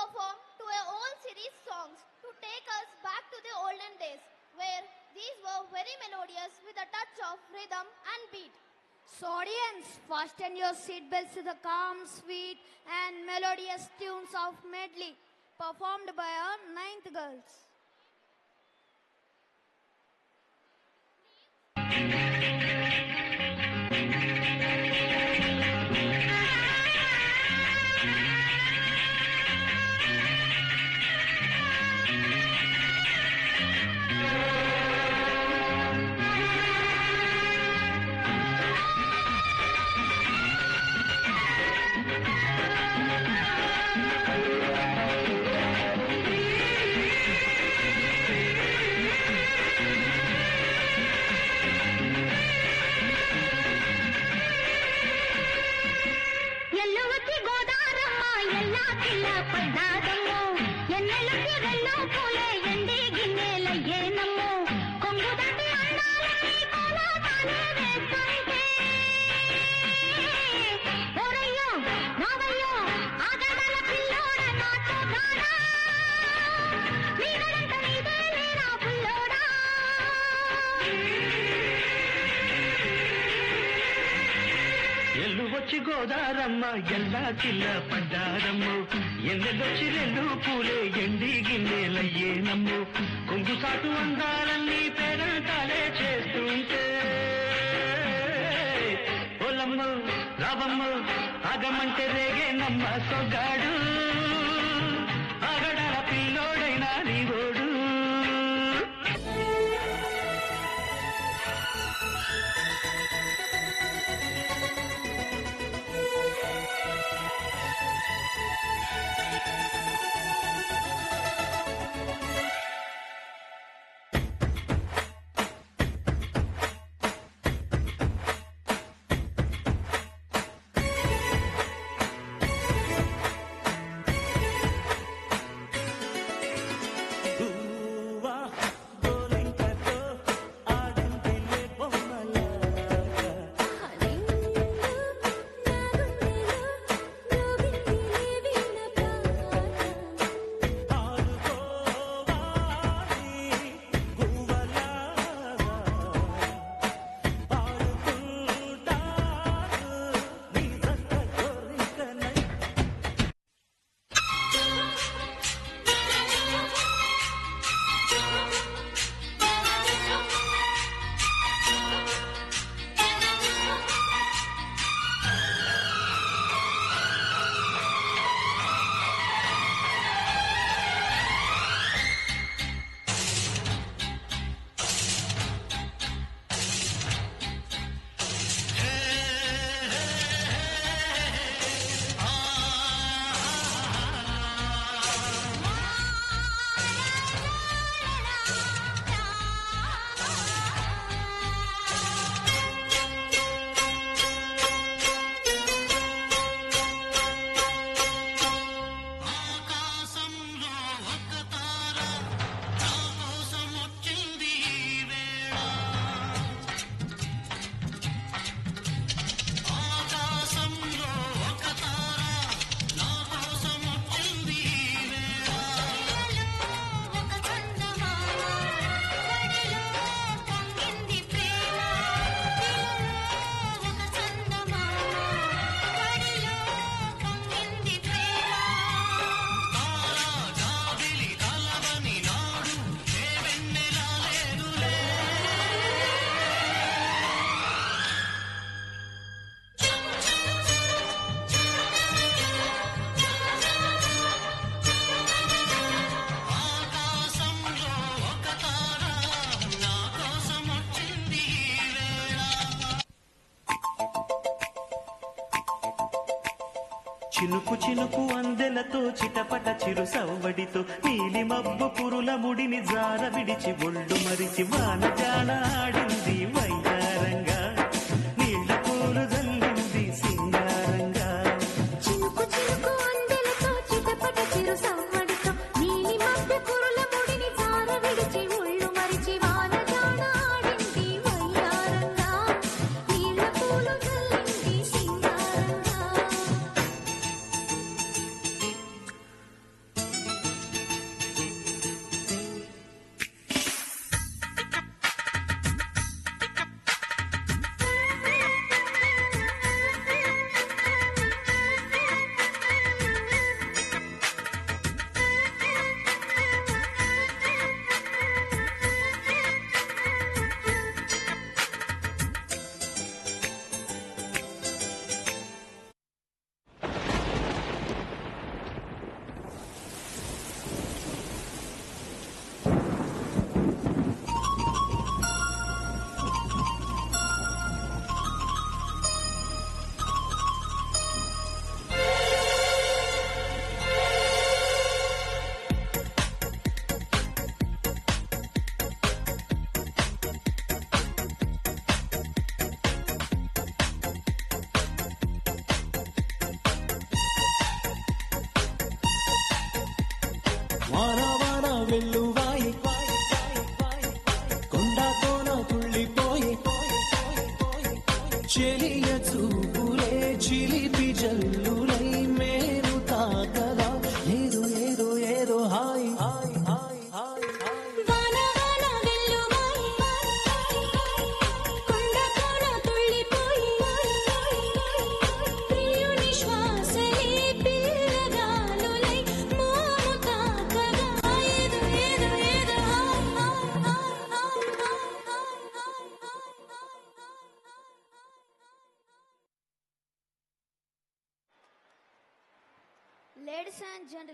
perform to a old series songs to take us back to the olden days where these were very melodious with a touch of rhythm and beat. So audience, fasten your seatbelts to the calm, sweet and melodious tunes of medley performed by our ninth girls. ఎల్లువచ్చి గోదారమ్మ ఎల్లా చిల్ల పడ్డారమ్ము ఎన్నెల్లొచ్చి రెండు పూలే ఎండి గిన్నెలయ్యేనమ్ము కొంగు సాటు అందాలన్నీ పేరంటాలే చేస్తుంటే పొలమ్మ రావమ్మ ఆగమంటే రేగేనమ్మ సొగ్గాడు ఆగడాల పిల్లోడైనా నీవోడు. చినుకు చినుకు అందెలతో చిటపట చిరు సవ్వడితో నీలి మబ్బు పురుల ముడిని జార విడిచి ఒళ్ళు మరిచి వాన జాడ ఆడింది వైతారంగా నీళ్ల పూలు జల్లింది సింగారంగా. చినుకు చినుకు అందెలతో చిటపట చిరు సవ్వడితో నీలి మబ్బు పురుల ముడిని జార విడిచి ఒళ్ళు మరిచి వాన జాడ ఆడింది వైతారంగా నీళ్ల పూలు జల్లింది సింగారంగా. చూపులే చిలిపి జల్లులై మేలు తాకగా ఏదో ఏదో ఏదో హాయ్ హాయ్ హాయ్ హాయ్ వాన వాన వెల్లువాయి కొండ కోన తుళ్ళిపోయి ప్రియుని శ్వాసలే పిల్లగాలులై మోము తాకగా ఏదో ఏదో ఏదో Ladies and gentlemen,